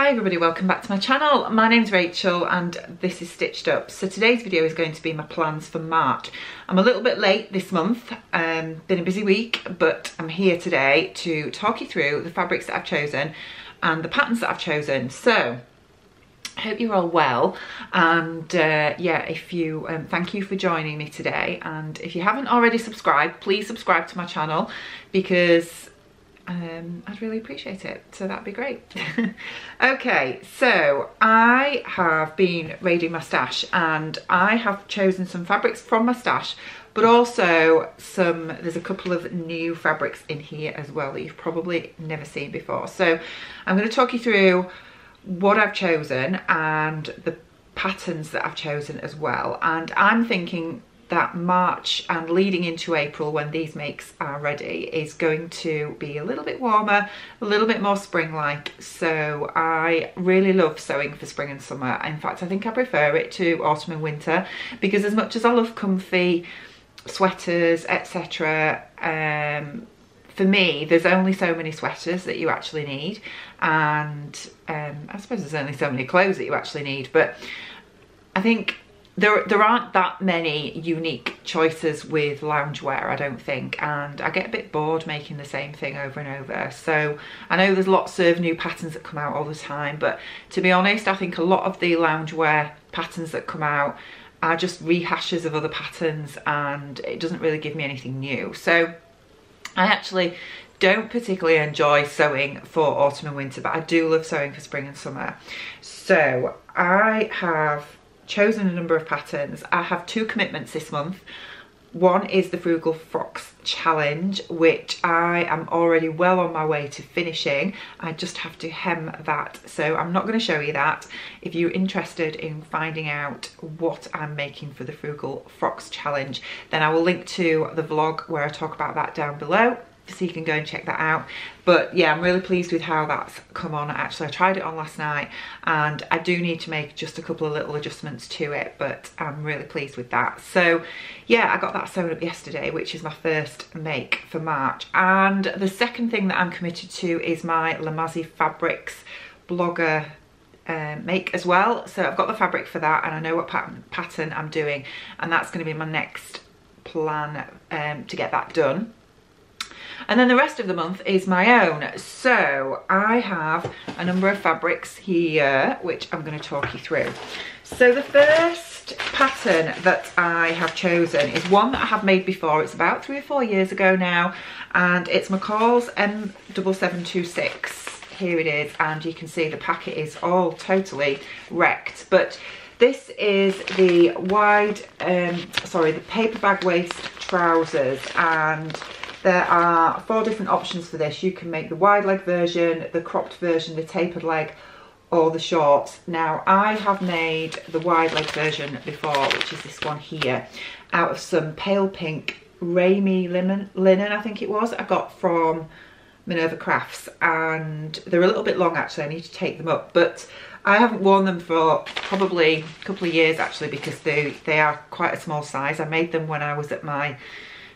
Hi everybody, welcome back to my channel. My name's Rachel and this is Stitched Up. So today's video is going to be my plans for March. I'm a little bit late this month, been a busy week, but I'm here today to talk you through the fabrics that I've chosen and the patterns that I've chosen. So I hope you're all well, and yeah, if you thank you for joining me today, and if you haven't already subscribed, please subscribe to my channel because I'd really appreciate it, so that'd be great. Okay, so I have been raiding my stash and I have chosen some fabrics from my stash, but also there's a couple of new fabrics in here as well that you've probably never seen before. So I'm going to talk you through what I've chosen and the patterns that I've chosen as well. And I'm thinking that March and leading into April, when these makes are ready, is going to be a little bit warmer, a little bit more spring-like. So I really love sewing for spring and summer. In fact, I think I prefer it to autumn and winter, because as much as I love comfy sweaters, etc., for me, there's only so many sweaters that you actually need, and I suppose there's only so many clothes that you actually need, but I think there aren't that many unique choices with loungewear, I don't think, and I get a bit bored making the same thing over and over. So I know there's lots of new patterns that come out all the time, but to be honest, I think a lot of the loungewear patterns that come out are just rehashes of other patterns, and it doesn't really give me anything new. So I actually don't particularly enjoy sewing for autumn and winter, but I do love sewing for spring and summer. So I have chosen a number of patterns. I have two commitments this month. One is the Frugal Frocks challenge, which I am already well on my way to finishing. I just have to hem that, so I'm not going to show you that. If you're interested in finding out what I'm making for the Frugal Frocks challenge, then I will link to the vlog where I talk about that down below, so you can go and check that out. But yeah, I'm really pleased with how that's come on. Actually, I tried it on last night and I do need to make just a couple of little adjustments to it, but I'm really pleased with that. So yeah, I got that sewn up yesterday, which is my first make for March. And the second thing that I'm committed to is my Lamazi Fabrics blogger make as well. So I've got the fabric for that and I know what pattern I'm doing, and that's going to be my next plan to get that done. And then the rest of the month is my own. So I have a number of fabrics here, which I'm going to talk you through. So the first pattern that I have chosen is one that I have made before. It's about 3 or 4 years ago now, and it's McCalls M7726. Here it is, and you can see the packet is all totally wrecked. But this is the the paper bag waist trousers, and there are 4 different options for this. You can make the wide leg version, the cropped version, the tapered leg, or the shorts. Now, I have made the wide leg version before, which is this one here, out of some pale pink Ramie linen, I think it was, I got from Minerva Crafts, and they're a little bit long actually. I need to take them up, but I haven't worn them for probably a couple of years actually, because they are quite a small size. I made them when I was at my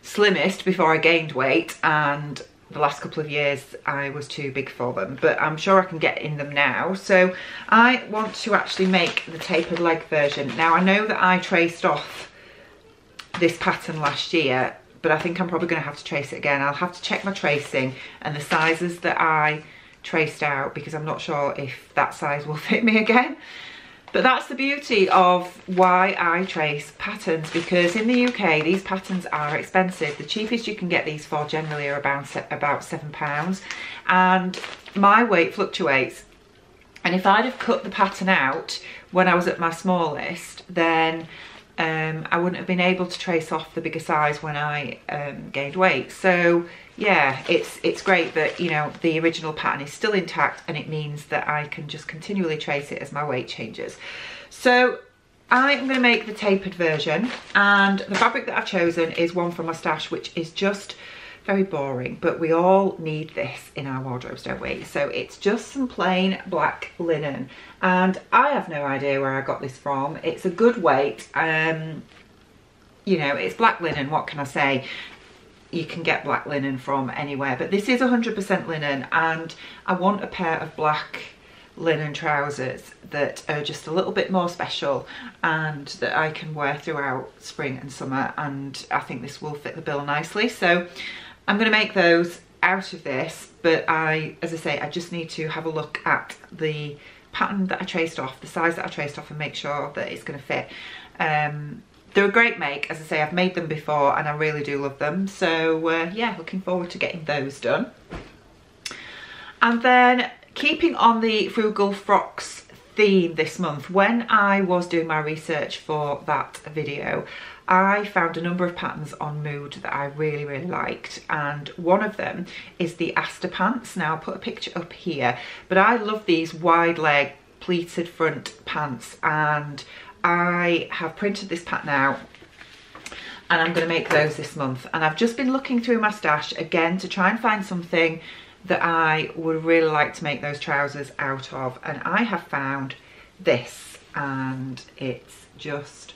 slimmest before I gained weight, and the last couple of years I was too big for them, but I'm sure I can get in them now. So I want to actually make the tapered leg version. Now, I know that I traced off this pattern last year, but I think I'm probably going to have to trace it again. I'll have to check my tracing and the sizes that I traced out, because I'm not sure if that size will fit me again. But that's the beauty of why I trace patterns, because in the UK these patterns are expensive. The cheapest you can get these for generally are about £7, and my weight fluctuates. And if I'd have cut the pattern out when I was at my smallest, then I wouldn't have been able to trace off the bigger size when I gained weight. So yeah, it's great that, you know, the original pattern is still intact, and it means that I can just continually trace it as my weight changes. So I'm going to make the tapered version, and the fabric that I've chosen is one from my stash, which is just very boring, but we all need this in our wardrobes, don't we? So it's just some plain black linen, and I have no idea where I got this from. It's a good weight, you know, it's black linen, what can I say? You can get black linen from anywhere, but this is 100% linen, and I want a pair of black linen trousers that are just a little bit more special and that I can wear throughout spring and summer, and I think this will fit the bill nicely. So I'm going to make those out of this, but as I say, I just need to have a look at the pattern that I traced off, the size that I traced off, and make sure that it's going to fit. They're a great make. As I say, I've made them before and I really do love them. So yeah, looking forward to getting those done. And then keeping on the Frugal Frocks theme this month, when I was doing my research for that video, I found a number of patterns on Mood that I really liked, and one of them is the Aster pants. Now I'll put a picture up here, but I love these wide leg pleated front pants, and I have printed this pattern out and I'm going to make those this month. And I've just been looking through my stash again to try and find something that I would really like to make those trousers out of, and I have found this, and it's just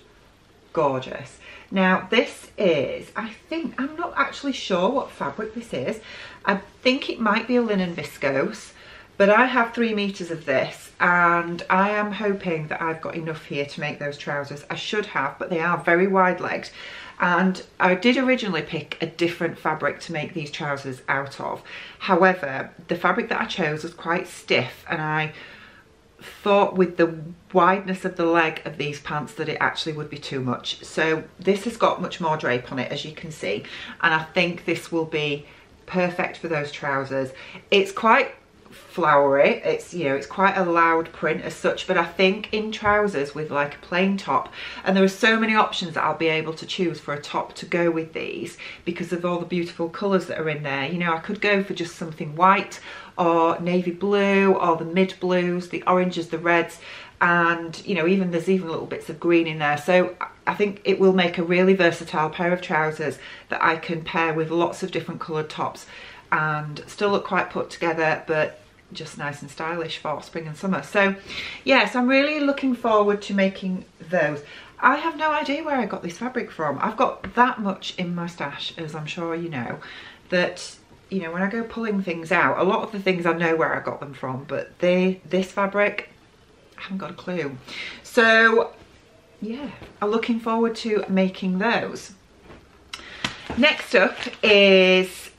gorgeous. Now this is, I'm not actually sure what fabric this is. I think it might be a linen viscose, but I have 3 meters of this, and I am hoping that I've got enough here to make those trousers. I should have, but they are very wide legged, and I did originally pick a different fabric to make these trousers out of. However, the fabric that I chose was quite stiff, and I thought with the wideness of the leg of these pants that it actually would be too much. So this has got much more drape on it, as you can see, and I think this will be perfect for those trousers. It's quite flowery, it's, you know, it's quite a loud print as such, but I think in trousers with like a plain top, and there are so many options that I'll be able to choose for a top to go with these because of all the beautiful colours that are in there. You know, I could go for just something white or navy blue, or the mid blues, the oranges, the reds, and you know, there's even little bits of green in there. So I think it will make a really versatile pair of trousers that I can pair with lots of different coloured tops and still look quite put together, but just nice and stylish for spring and summer. So yes, I'm really looking forward to making those. I have no idea where I got this fabric from. I've got that much in my stash, as I'm sure you know, that, you know, when I go pulling things out, a lot of the things I know where I got them from, but this fabric, I haven't got a clue. So yeah, I'm looking forward to making those. Next up is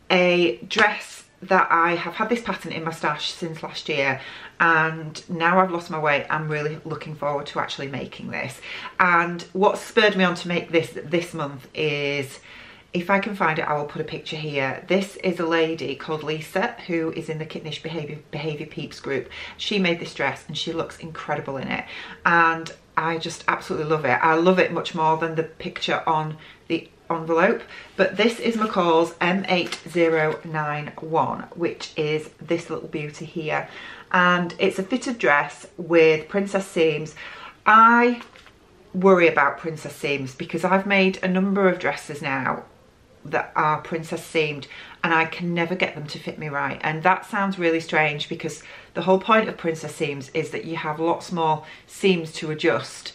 a dress that I have had this pattern in my stash since last year, and now I've lost my way. I'm really looking forward to actually making this. And what spurred me on to make this month is, if I can find it, I will put a picture here. This is a lady called Lisa who is in the Kittenish Behaviour Peeps group. She made this dress and she looks incredible in it, and I just absolutely love it. I love it much more than the picture on the envelope. But this is McCalls M8091, which is this little beauty here, and it's a fitted dress with princess seams. I worry about princess seams because I've made a number of dresses now that are princess seamed and I can never get them to fit me right, and that sounds really strange because the whole point of princess seams is that you have lots more seams to adjust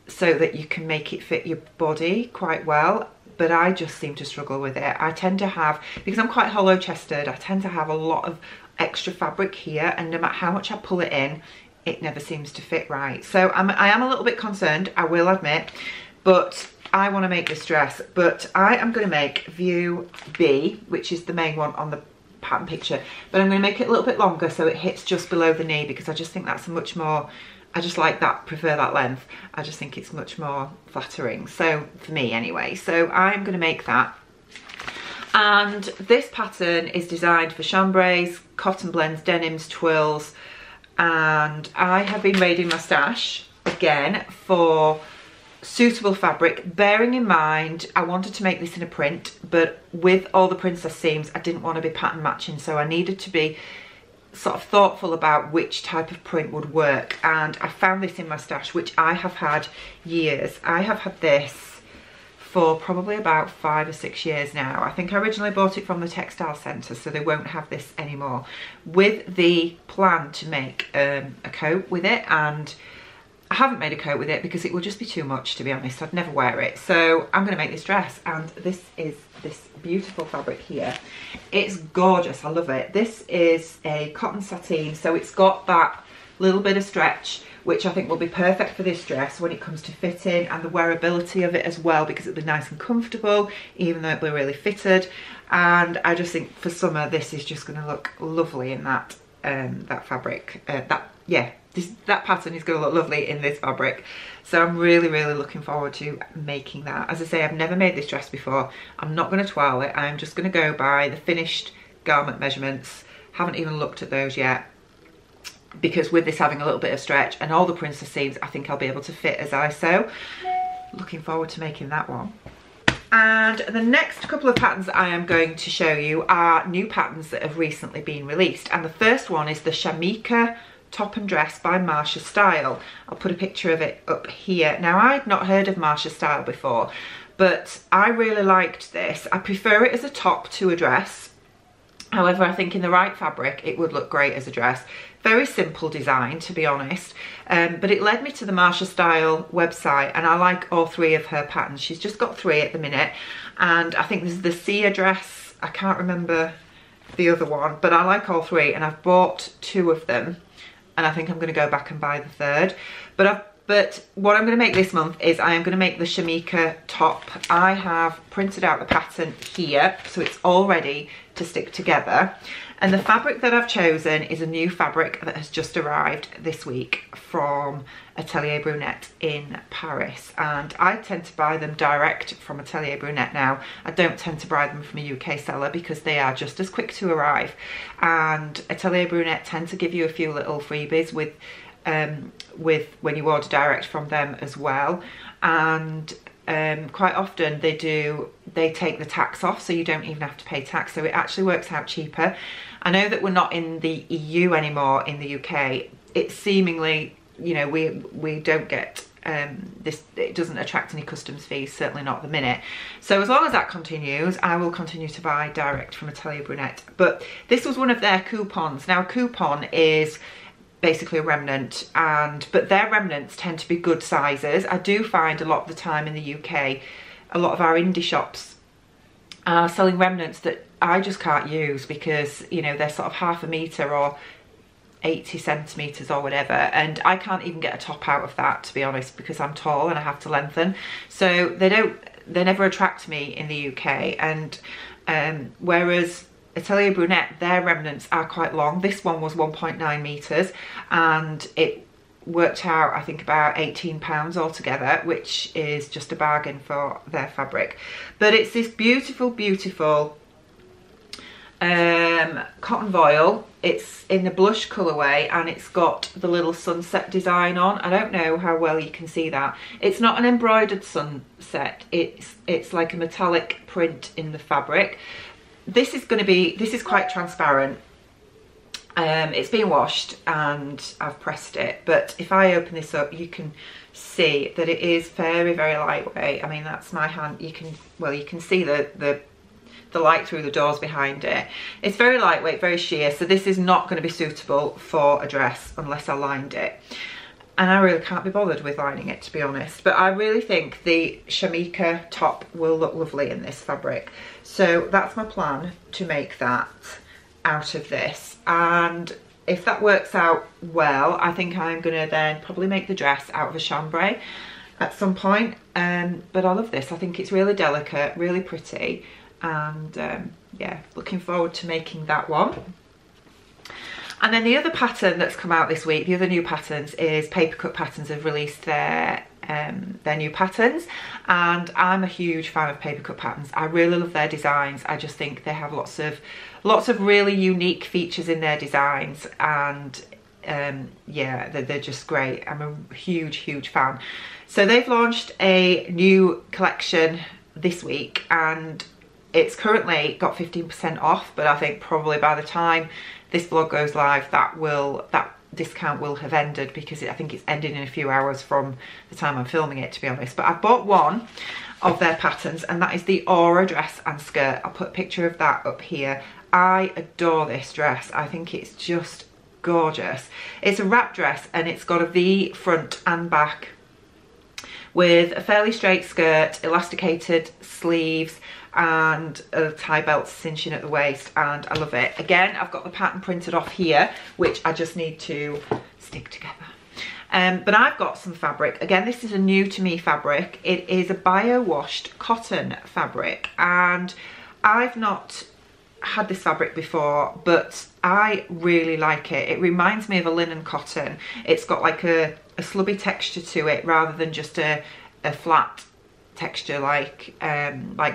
so that you can make it fit your body quite well. But I just seem to struggle with it. I tend to have, because I'm quite hollow chested, I tend to have a lot of extra fabric here, and no matter how much I pull it in, it never seems to fit right. So I am a little bit concerned, I will admit, but I want to make this dress. But I am going to make view B, which is the main one on the pattern picture, but I'm going to make it a little bit longer so it hits just below the knee, because I just think that's a much more, I just like that, prefer that length. I just think it's much more flattering, so for me anyway. So I'm going to make that. And this pattern is designed for chambrays, cotton blends, denims, twills, and I have been raiding my stash again for suitable fabric, bearing in mind I wanted to make this in a print, but with all the princess seams I didn't want to be pattern matching, so I needed to be sort of thoughtful about which type of print would work. And I found this in my stash, which I have had years. I have had this for probably about 5 or 6 years now. I think I originally bought it from the textile centre, so they won't have this anymore, with the plan to make a coat with it. And I haven't made a coat with it because it would just be too much, to be honest. I'd never wear it. So I'm going to make this dress, and this is this beautiful fabric here. It's gorgeous. I love it. This is a cotton sateen, so it's got that little bit of stretch, which I think will be perfect for this dress when it comes to fitting and the wearability of it as well, because it'll be nice and comfortable, even though it'll be really fitted. And I just think for summer, this is just going to look lovely in that that fabric. That pattern is going to look lovely in this fabric. So I'm really looking forward to making that. As I say, I've never made this dress before. I'm not going to twirl it. I'm just going to go by the finished garment measurements. Haven't even looked at those yet, because with this having a little bit of stretch and all the princess seams, I think I'll be able to fit as I sew. Looking forward to making that one. And the next couple of patterns I am going to show you are new patterns that have recently been released. And the first one is the Shameka top and dress by Marsha Style. I'll put a picture of it up here. Now, I'd not heard of Marsha Style before, but I really liked this. I prefer it as a top to a dress. However, I think in the right fabric, it would look great as a dress. Very simple design, to be honest. But it led me to the Marsha Style website, and I like all three of her patterns. She's just got three at the minute. And I think this is the Sia dress. I can't remember the other one, but I like all three, and I've bought two of them. And I think I'm going to go back and buy the third. But what I'm going to make this month is I am going to make the Shameka top. I have printed out the pattern here, so it's all ready to stick together. And the fabric that I've chosen is a new fabric that has just arrived this week from Atelier Brunette in Paris. And I tend to buy them direct from Atelier Brunette now. I don't tend to buy them from a UK seller because they are just as quick to arrive. And Atelier Brunette tend to give you a few little freebies with when you order direct from them as well. And quite often they take the tax off, so you don't even have to pay tax, so it actually works out cheaper. I know that we're not in the EU anymore in the UK. It's seemingly, you know, we don't get this, it doesn't attract any customs fees, certainly not at the minute. So as long as that continues, I will continue to buy direct from Atelier Brunette. But this was one of their coupons. Now, a coupon is basically a remnant, but their remnants tend to be good sizes. I do find a lot of the time in the UK, a lot of our indie shops are selling remnants that I just can't use because, you know, they're sort of 1/2 metre or 80 centimetres or whatever, and I can't even get a top out of that, to be honest, because I'm tall and I have to lengthen. So they never attract me in the UK. And whereas Atelier Brunette, their remnants are quite long. This one was 1.9 metres and it worked out, I think, about £18 altogether, which is just a bargain for their fabric. But it's this beautiful cotton voile. It's in the blush colourway and it's got the little sunset design on. I don't know how well you can see that. It's not an embroidered sunset. It's like a metallic print in the fabric. This is quite transparent. It's been washed and I've pressed it, but if I open this up, you can see that it is very lightweight. I mean, that's my hand. You can see the light through the doors behind it. It's very lightweight, very sheer, so this is not going to be suitable for a dress unless I lined it. And I really can't be bothered with lining it, to be honest. But I really think the Shameka top will look lovely in this fabric. So that's my plan, to make that out of this. And if that works out well, I think I'm going to then probably make the dress out of a chambray at some point. But I love this. I think it's really delicate, really pretty. And yeah, looking forward to making that one. And then the other pattern that's come out this week, the other new patterns, is Papercut Patterns have released their new patterns, and I'm a huge fan of Papercut Patterns. I really love their designs. I just think they have lots of really unique features in their designs, and yeah, they're just great. I'm a huge fan. So they've launched a new collection this week, and it's currently got 15% off, but I think probably by the time this vlog goes live, that discount will have ended, because I think it's ending in a few hours from the time I'm filming it, to be honest. But I've bought one of their patterns, and that is the Aura dress and skirt. I'll put a picture of that up here. I adore this dress. I think it's just gorgeous. It's a wrap dress and it's got a V front and back with a fairly straight skirt, elasticated sleeves, and a tie belt cinching at the waist, and I love it. Again, I've got the pattern printed off here, which I just need to stick together. But I've got some fabric. Again, this is a new to me fabric. It is a Biowashed Cotton fabric, and I've not had this fabric before, but I really like it. It reminds me of a linen cotton. It's got like a slubby texture to it rather than just a flat texture like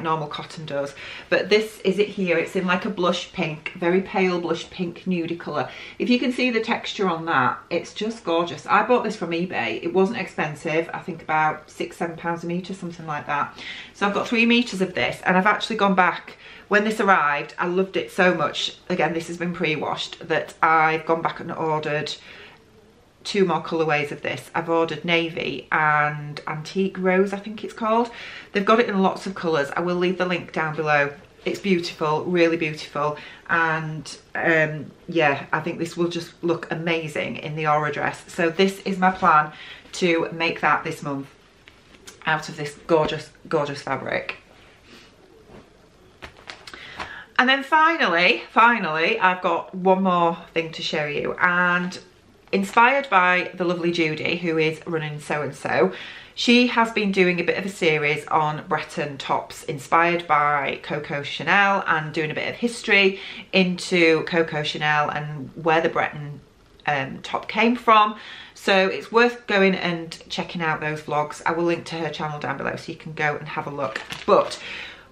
normal cotton does. But this is it here. It's in like a blush pink, very pale blush pink nudie colour. If you can see the texture on that, it's just gorgeous. I bought this from eBay. It wasn't expensive. I think about £6-7 a metre, something like that. So I've got 3 metres of this, and I've actually gone back. When this arrived, I loved it so much. Again, this has been pre-washed, that I've gone back and ordered 2 more colourways of this. I've ordered navy and antique rose, I think it's called. They've got it in lots of colours. I will leave the link down below. It's beautiful, really beautiful, and yeah, I think this will just look amazing in the aura dress. So this is my plan, to make that this month out of this gorgeous, gorgeous fabric. And then finally, I've got one more thing to show you, and inspired by the lovely Judy, who is running So and So, she has been doing a bit of a series on Breton tops, inspired by Coco Chanel, and doing a bit of history into Coco Chanel and where the Breton top came from. So it's worth going and checking out those vlogs. I will link to her channel down below so you can go and have a look. But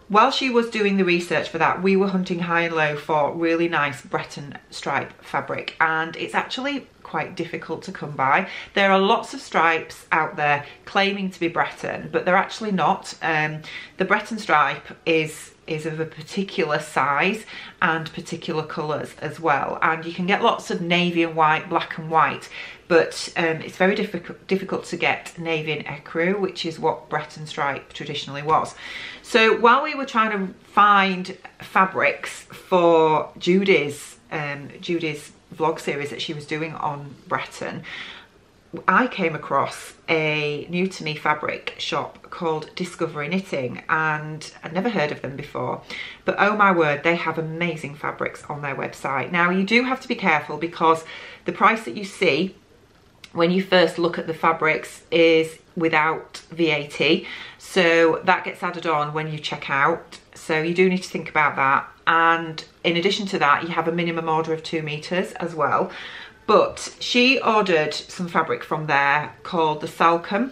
while she was doing the research for that, we were hunting high and low for really nice Breton stripe fabric, and it's actually quite difficult to come by. There are lots of stripes out there claiming to be Breton, but they're actually not. The Breton stripe is of a particular size and particular colours as well, and you can get lots of navy and white, black and white, but it's very difficult to get navy and ecru, which is what Breton stripe traditionally was. So while we were trying to find fabrics for Judy's vlog series that she was doing on Breton, I came across a new to me fabric shop called Discovery Knitting, and I'd never heard of them before, but oh my word, they have amazing fabrics on their website. Now you do have to be careful, because the price that you see when you first look at the fabrics is without VAT, so that gets added on when you check out, so you do need to think about that. And in addition to that, you have a minimum order of 2 meters as well. But she ordered some fabric from there called the Salcombe,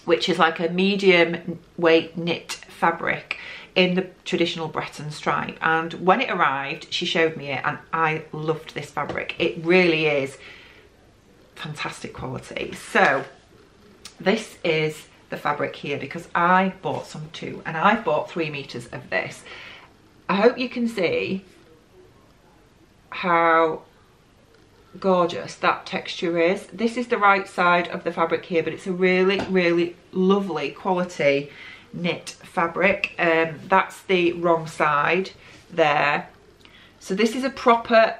which is like a medium weight knit fabric in the traditional Breton stripe. And when it arrived, she showed me it, and I loved this fabric. It really is fantastic quality. So this is the fabric here, because I bought some too, and I've bought 3 meters of this. I hope you can see how gorgeous that texture is. This is the right side of the fabric here, but it's a really, really lovely quality knit fabric. That's the wrong side there. So this is a proper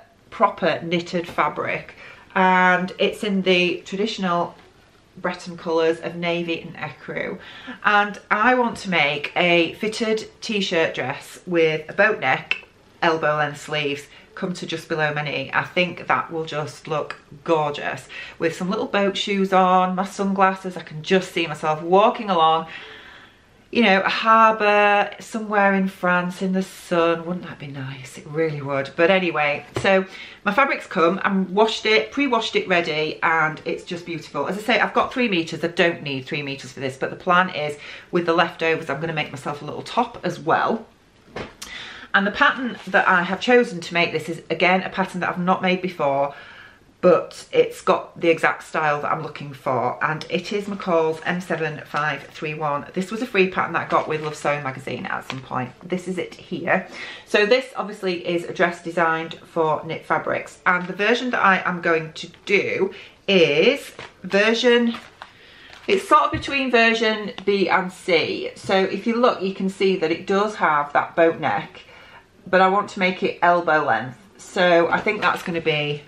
knitted fabric, and it's in the traditional Breton colours of navy and ecru, and I want to make a fitted t-shirt dress with a boat neck, elbow length sleeves, come to just below my knee. I think that will just look gorgeous with some little boat shoes on, my sunglasses. I can just see myself walking along, you know, a harbour somewhere in France in the sun. Wouldn't that be nice? It really would. But anyway, so my fabric's come, I'm washed it, pre-washed it ready, and it's just beautiful. As I say, I've got 3 meters. I don't need 3 meters for this, but the plan is with the leftovers, I'm going to make myself a little top as well. And the pattern that I have chosen to make this is, again, a pattern that I've not made before, but it's got the exact style that I'm looking for, and it is McCalls M7531. This was a free pattern that I got with Love Sewing magazine at some point. This is it here. So this obviously is a dress designed for knit fabrics, and the version that I am going to do is version, it's sort of between version B and C. So if you look, you can see that it does have that boat neck, but I want to make it elbow length. So I think that's going to be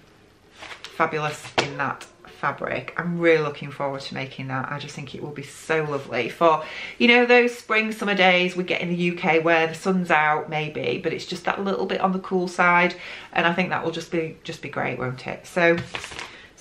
fabulous in that fabric. I'm really looking forward to making that. I just think it will be so lovely for, you know, those spring summer days we get in the UK where the sun's out maybe, but it's just that little bit on the cool side, and I think that will just be great, won't it? So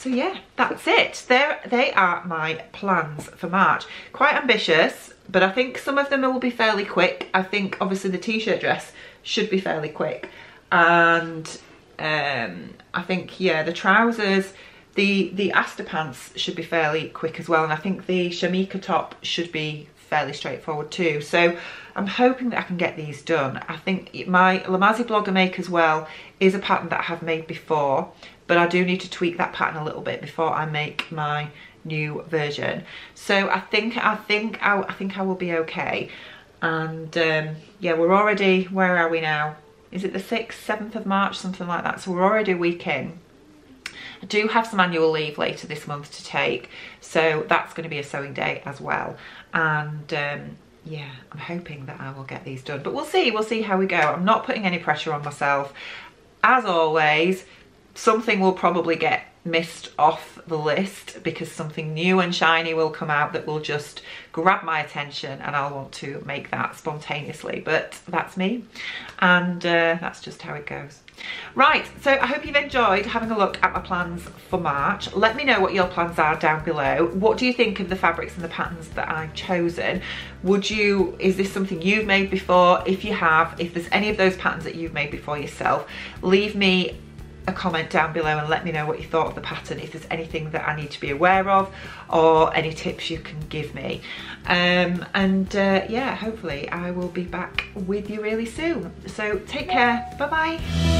yeah, that's it. They are my plans for March. Quite ambitious, but I think some of them will be fairly quick. I think obviously the t-shirt dress should be fairly quick, and I think, yeah, the trousers, the Aster pants should be fairly quick as well, and I think the Shameka top should be fairly straightforward too. So I'm hoping that I can get these done. I think my Lamazi Blogger Make as well is a pattern that I have made before, but I do need to tweak that pattern a little bit before I make my new version. So I think I will be okay. And yeah, we're already, where are we now? Is it the 6th, 7th of March, something like that? So we're already a week in. I do have some annual leave later this month to take, so that's going to be a sewing day as well. And yeah, I'm hoping that I will get these done, but we'll see how we go. I'm not putting any pressure on myself. As always, something will probably get missed off the list because something new and shiny will come out that will just grab my attention, and I'll want to make that spontaneously, but that's me, and that's just how it goes. Right, so I hope you've enjoyed having a look at my plans for March. Let me know what your plans are down below. What do you think of the fabrics and the patterns that I've chosen? Is this something you've made before? If you have, if there's any of those patterns that you've made before yourself, leave me a comment down below and let me know what you thought of the pattern, if there's anything that I need to be aware of or any tips you can give me. Yeah, hopefully I will be back with you really soon. So take care, bye bye.